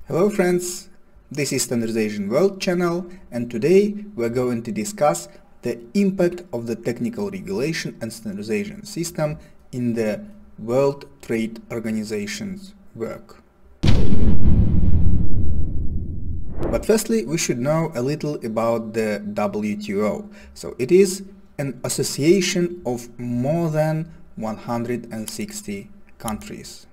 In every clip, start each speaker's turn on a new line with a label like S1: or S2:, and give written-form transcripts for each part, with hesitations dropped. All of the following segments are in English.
S1: Hello friends, this is Standardization World channel, and today we're going to discuss the impact of the technical regulation and standardization system in the World Trade Organization's work. But firstly, we should know a little about the WTO. So it is an association of more than 160 countries.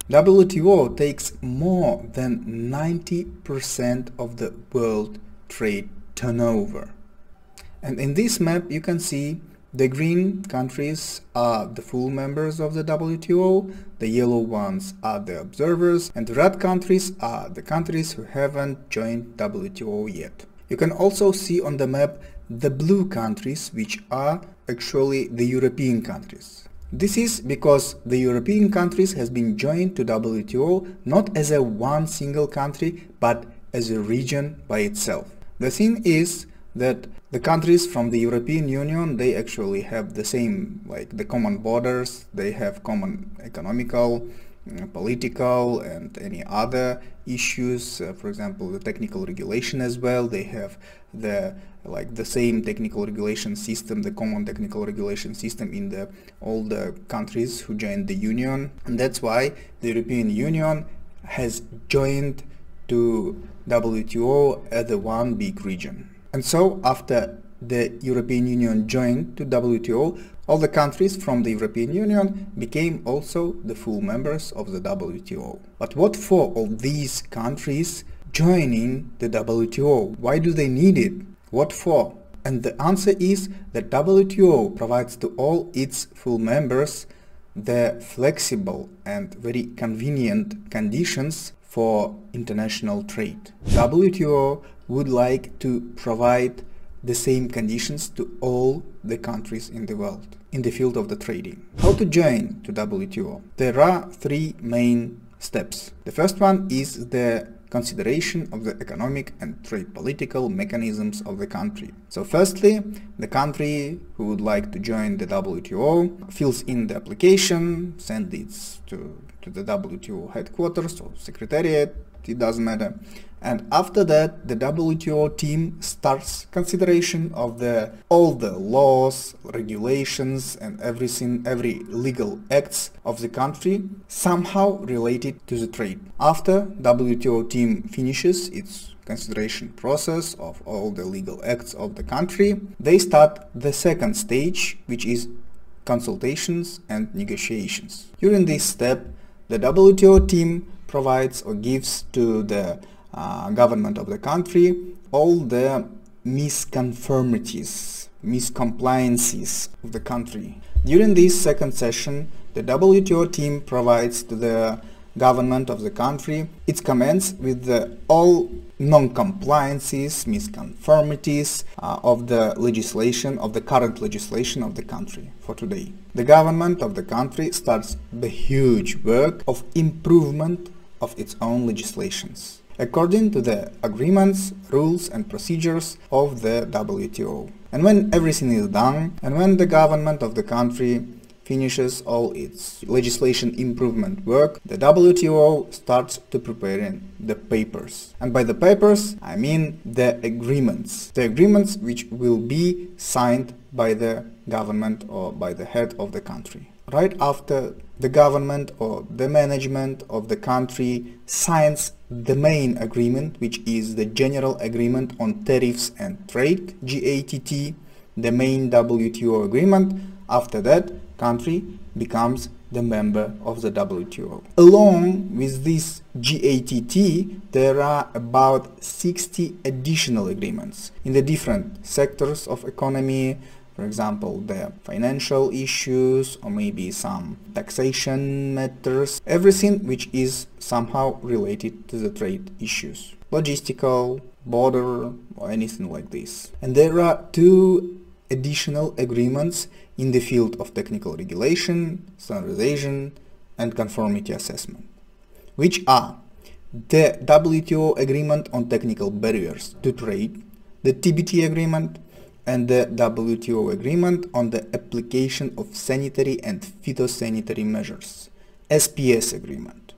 S1: WTO takes more than 90% of the world trade turnover. And in this map you can see the green countries are the full members of the WTO, the yellow ones are the observers, and the red countries are the countries who haven't joined WTO yet. You can also see on the map the blue countries, which are actually the European countries. This is because the European countries has been joined to WTO not as a one single country, but as a region by itself. The thing is that the countries from the European Union, they actually have the same, like the common borders, they have common economical, political and any other issues, for example the technical regulation as well. They have the same technical regulation system, the common technical regulation system in all the countries who joined the Union, and that's why the European Union has joined to WTO as the one big region. And so after the European Union joined to WTO, all the countries from the European Union became also the full members of the WTO. But what for all these countries joining the WTO? Why do they need it? What for? And the answer is that WTO provides to all its full members the flexible and very convenient conditions for international trade. WTO would like to provide the same conditions to all the countries in the world in the field of the trading. How to join to WTO? There are three main steps. The first one is the consideration of the economic and trade political mechanisms of the country. So firstly, the country who would like to join the WTO fills in the application, sends it to the WTO headquarters or secretariat, it doesn't matter. And after that, the WTO team starts consideration of all the laws, regulations and every legal acts of the country somehow related to the trade. After WTO team finishes its consideration process of all the legal acts of the country, they start the second stage, which is consultations and negotiations. During this step, the WTO team provides or gives to the government of the country all the misconformities, miscompliances of the country. During this second session, the WTO team provides to the government of the country its comments with all non-compliances, misconformities of the legislation, of the current legislation of the country for today. The government of the country starts the huge work of improvement of its own legislations, according to the agreements, rules and procedures of the WTO. And when everything is done, and when the government of the country finishes all its legislation improvement work, the WTO starts to prepare the papers. And by the papers, I mean the agreements. The agreements which will be signed by the government or by the head of the country. Right after the government or the management of the country signs the main agreement, which is the General Agreement on Tariffs and Trade, GATT, the main WTO agreement, after that country becomes the member of the WTO. Along with this GATT, there are about 60 additional agreements in the different sectors of economy. For example, the financial issues or maybe some taxation matters, everything which is somehow related to the trade issues, logistical, border or anything like this. And there are two additional agreements in the field of technical regulation, standardization and conformity assessment, which are the WTO Agreement on Technical Barriers to Trade, the TBT Agreement, and the WTO Agreement on the Application of Sanitary and Phytosanitary Measures, SPS Agreement.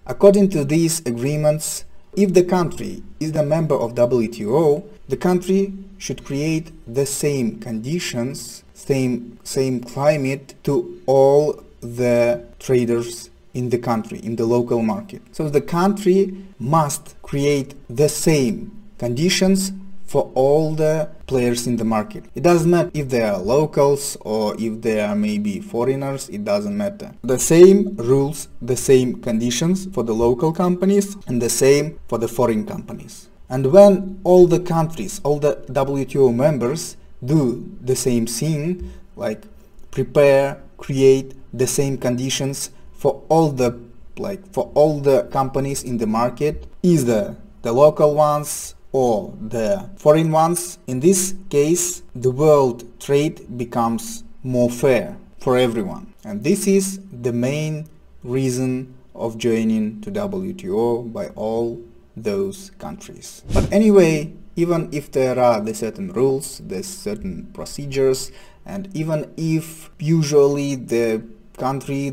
S1: According to these agreements, if the country is the member of WTO, the country should create the same conditions, same climate to all the traders in the country, in the local market. So the country must create the same conditions for all the players in the market. It doesn't matter if they are locals or if they are maybe foreigners, it doesn't matter. The same rules, the same conditions for the local companies and the same for the foreign companies. And when all the countries, all the WTO members do the same thing, like prepare, create the same conditions for all the companies in the market, either the local ones or the foreign ones, in this case the world trade becomes more fair for everyone. And this is the main reason of joining to WTO by all those countries. But anyway, even if there are the certain rules, there's certain procedures, and even if usually the country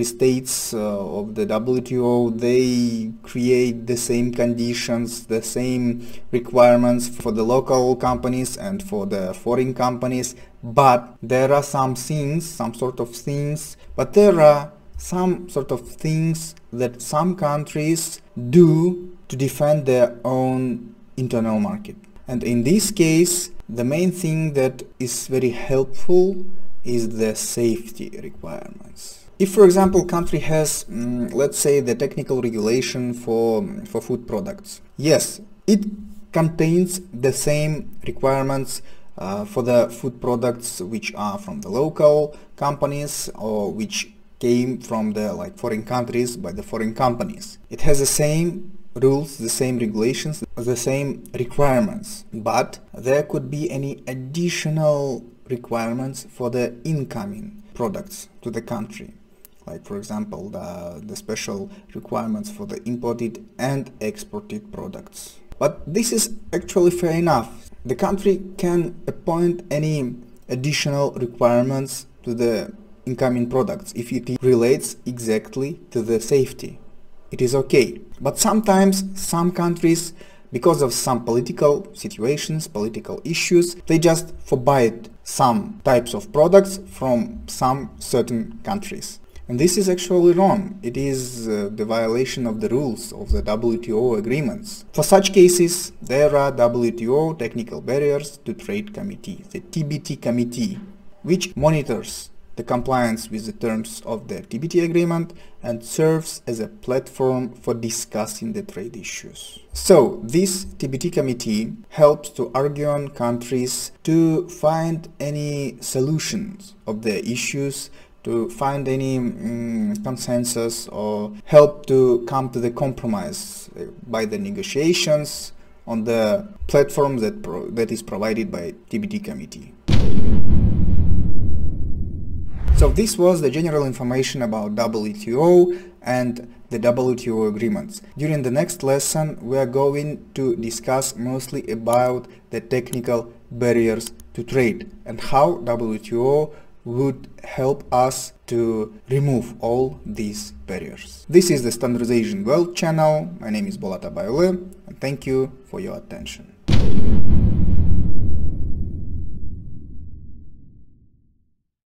S1: states of the WTO, they create the same conditions, the same requirements for the local companies and for the foreign companies, but there are some sort of things that some countries do to defend their own internal market. And in this case, the main thing that is very helpful is the safety requirements. If, for example, country has, let's say, the technical regulation for food products, yes, it contains the same requirements for the food products which are from the local companies or which came from the foreign countries by the foreign companies. It has the same rules, the same regulations, the same requirements, but there could be any additional requirements for the incoming products to the country, like for example the special requirements for the imported and exported products. But this is actually fair enough. The country can appoint any additional requirements to the incoming products if it relates exactly to the safety. It is okay. But sometimes some countries, because of some political situations, political issues, they just forbid some types of products from some certain countries. And this is actually wrong. It is the violation of the rules of the WTO agreements. For such cases, there are WTO Technical Barriers to Trade Committee, the TBT Committee, which monitors the compliance with the terms of the TBT agreement and serves as a platform for discussing the trade issues. So this TBT committee helps to argue on countries to find any solutions of the issues, to find any consensus, or help to come to the compromise by the negotiations on the platform that is provided by TBT committee. So this was the general information about WTO and the WTO agreements. During the next lesson, we are going to discuss mostly about the technical barriers to trade and how WTO would help us to remove all these barriers. This is the Standardization World channel. My name is Bolata Bayule, and thank you for your attention.